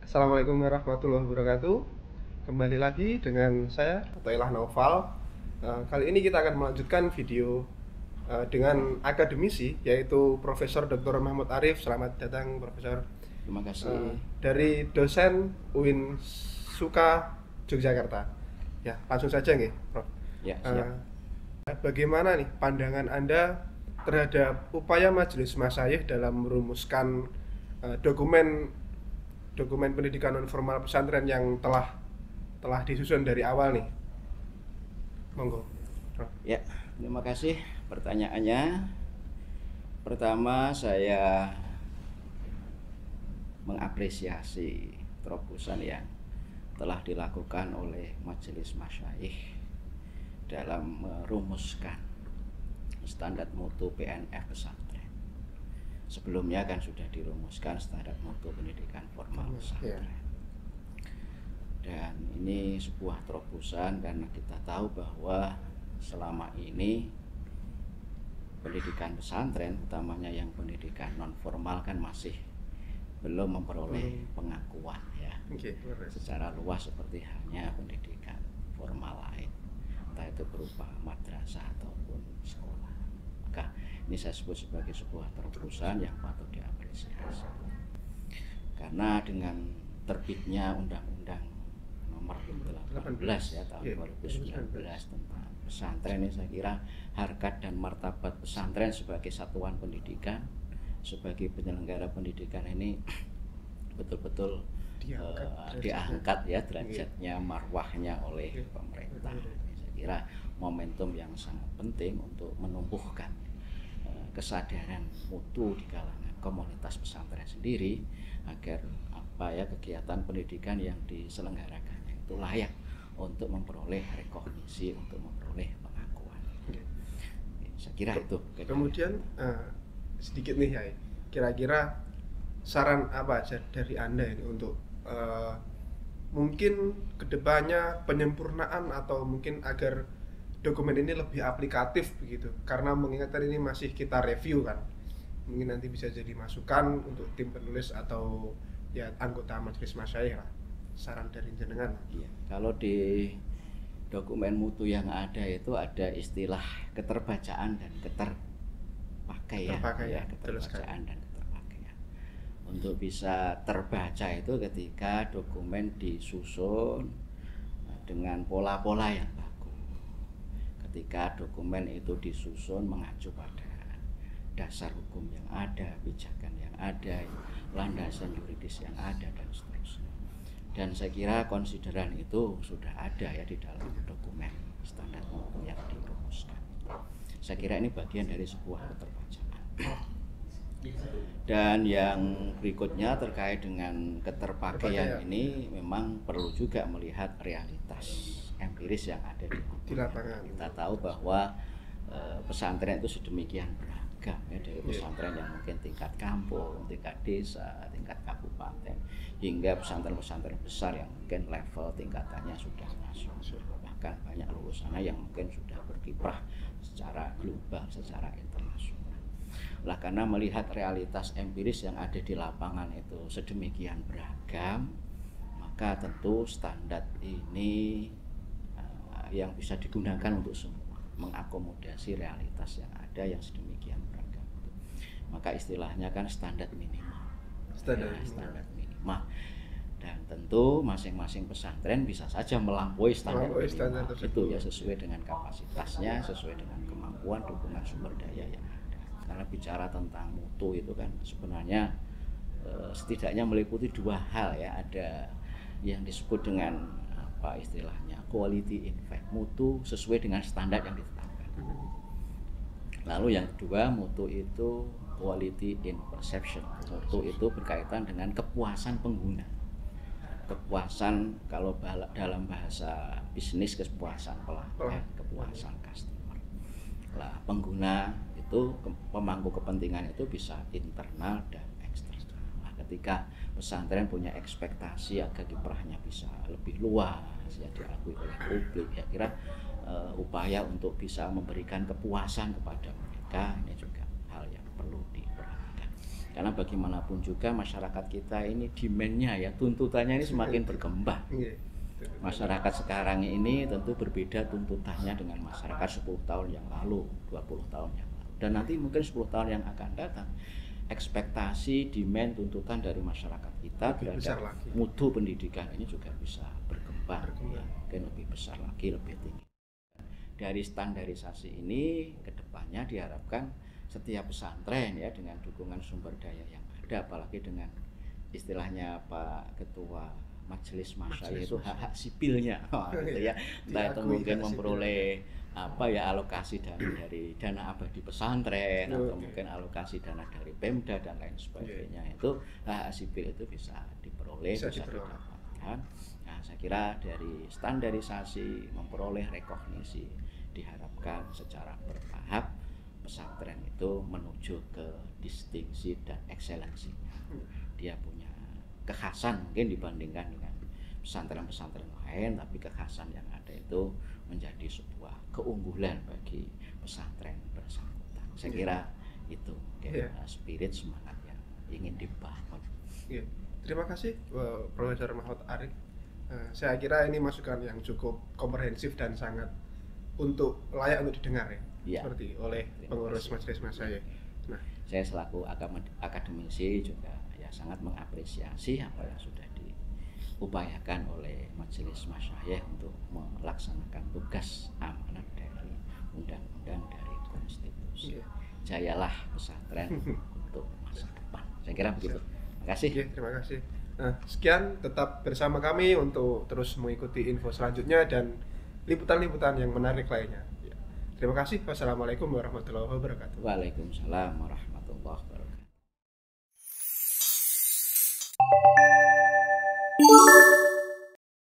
Assalamualaikum warahmatullahi wabarakatuh. Kembali lagi dengan saya Atailah Naufal. Kali ini kita akan melanjutkan video dengan akademisi, yaitu Profesor Dr. Mahmud Arif. Selamat datang, Profesor. Terima kasih. Dari dosen UIN Suka Yogyakarta. Ya, langsung saja nih, Prof. Ya, siap. Bagaimana nih pandangan Anda terhadap upaya Majelis Masyayikh dalam merumuskan dokumen pendidikan non formal pesantren yang telah disusun dari awal nih? Monggo. Ya, terima kasih pertanyaannya. Pertama, saya mengapresiasi terobosan yang telah dilakukan oleh Majelis Masyayikh dalam merumuskan standar mutu PNF pesantren. Sebelumnya kan sudah dirumuskan standar mutu pendidikan formal pesantren. Dan ini sebuah terobosan karena kita tahu bahwa selama ini pendidikan pesantren, utamanya yang pendidikan non formal, kan masih belum memperoleh pengakuan ya, secara luas seperti halnya pendidikan formal lain, entah itu berupa madrasah ataupun sekolah. Maka ini saya sebut sebagai sebuah terobosan yang patut diapresiasi. Karena dengan terbitnya Undang-Undang Nomor 18 ya tahun 2019 tentang pesantren, ini saya kira harkat dan martabat pesantren sebagai satuan pendidikan, sebagai penyelenggara pendidikan ini betul-betul diangkat ya derajatnya, marwahnya oleh pemerintah. Saya kira momentum yang sangat penting untuk menumbuhkan kesadaran mutu di kalangan komunitas pesantren sendiri, agar kegiatan pendidikan yang diselenggarakannya itu layak untuk memperoleh rekognisi, untuk memperoleh pengakuan. Saya kira itu. Kemudian sedikit nih ya, kira-kira saran apa aja dari Anda ini untuk mungkin kedepannya penyempurnaan atau mungkin agar dokumen ini lebih aplikatif begitu, karena mengingat ini masih kita review kan, mungkin nanti bisa jadi masukan untuk tim penulis atau ya anggota Majelis Masyayikh lah. Saran dari jenengan. Iya, kalau di dokumen mutu yang ada itu ada istilah keterbacaan dan keterbacaan dan keterpakaian. Untuk bisa terbaca itu ketika dokumen disusun dengan pola-pola yang bagus. Ketika dokumen itu disusun mengacu pada dasar hukum yang ada, pijakan yang ada, landasan yuridis yang ada, dan seterusnya. Dan saya kira konsideran itu sudah ada ya di dalam dokumen standar mutu yang dirumuskan. Saya kira ini bagian dari sebuah keterbacaan. Dan yang berikutnya terkait dengan keterpakaian ini memang perlu juga melihat realitas empiris yang ada di lapangan. Kita tahu bahwa pesantren itu sedemikian beragam ya, dari pesantren yang mungkin tingkat kampung, tingkat desa, tingkat kabupaten, hingga pesantren-pesantren besar yang mungkin level tingkatannya sudah masuk, bahkan banyak lulusannya yang mungkin sudah berkiprah secara global, secara internasional. Lah, karena melihat realitas empiris yang ada di lapangan itu sedemikian beragam, maka tentu standar ini yang bisa digunakan untuk semua, mengakomodasi realitas yang ada yang sedemikian beragam. Maka istilahnya kan standar minimal. Standar minimal. Dan tentu masing-masing pesantren bisa saja melampaui standar minimal itu ya, sesuai dengan kapasitasnya, sesuai dengan kemampuan, dukungan sumber daya yang ada. Karena bicara tentang mutu itu kan sebenarnya setidaknya meliputi dua hal ya, ada yang disebut dengan istilahnya quality in fact, mutu sesuai dengan standar yang ditetapkan. Lalu yang kedua, mutu itu quality in perception. Mutu itu berkaitan dengan kepuasan pengguna, kepuasan, kalau dalam bahasa bisnis kepuasan pelanggan, kepuasan customer. Lah, pengguna itu, pemangku kepentingan itu bisa internal dan eksternal. Nah, ketika pesantren punya ekspektasi agar kiprahnya bisa lebih luas ya, diakui oleh publik, ya kira upaya untuk bisa memberikan kepuasan kepada mereka ini juga hal yang perlu diperhatikan. Karena bagaimanapun juga masyarakat kita ini demand-nya ya, tuntutannya ini semakin berkembang. Masyarakat sekarang ini tentu berbeda tuntutannya dengan masyarakat 10 tahun yang lalu, 20 tahun yang lalu. Dan nanti mungkin 10 tahun yang akan datang, ekspektasi, demand, tuntutan dari masyarakat kita terhadap mutu pendidikan ini juga bisa berkembang. Ya, mungkin lebih besar lagi, lebih tinggi. Dari standarisasi ini ke depannya diharapkan setiap pesantren ya dengan dukungan sumber daya yang ada, apalagi dengan istilahnya Pak Ketua Majelis Masyayikh itu hak-hak sipilnya, gitu ya. Entah itu mungkin memperoleh alokasi dari dana abadi pesantren atau mungkin alokasi dana dari Pemda dan lain sebagainya. Itu hak sipil itu bisa diperoleh, bisa didapatkan. Nah, saya kira dari standarisasi memperoleh rekognisi diharapkan secara bertahap pesantren itu menuju ke distingsi dan ekselensinya. Dia punya kekhasan mungkin dibandingkan dengan pesantren-pesantren lain, tapi kekhasan yang ada itu menjadi sebuah keunggulan bagi pesantren bersangkutan. Saya kira itu spirit semangat yang ingin dibangun. Terima kasih Profesor Mahfud Arief. Saya kira ini masukan yang cukup komprehensif dan sangat layak untuk didengar ya. Seperti oleh pengurus Majelis Masyayikh. Nah, saya selaku akademisi juga sangat mengapresiasi apa yang sudah diupayakan oleh Majelis Masyayikh untuk melaksanakan tugas amanat dari undang-undang, dari konstitusi. Jayalah pesantren untuk masa depan. Saya kira begitu. Terima kasih. Terima kasih. Nah, sekian, tetap bersama kami untuk terus mengikuti info selanjutnya dan liputan-liputan yang menarik lainnya. Terima kasih. Wassalamualaikum warahmatullahi wabarakatuh. Waalaikumsalam warahmatullahi wabarakatuh.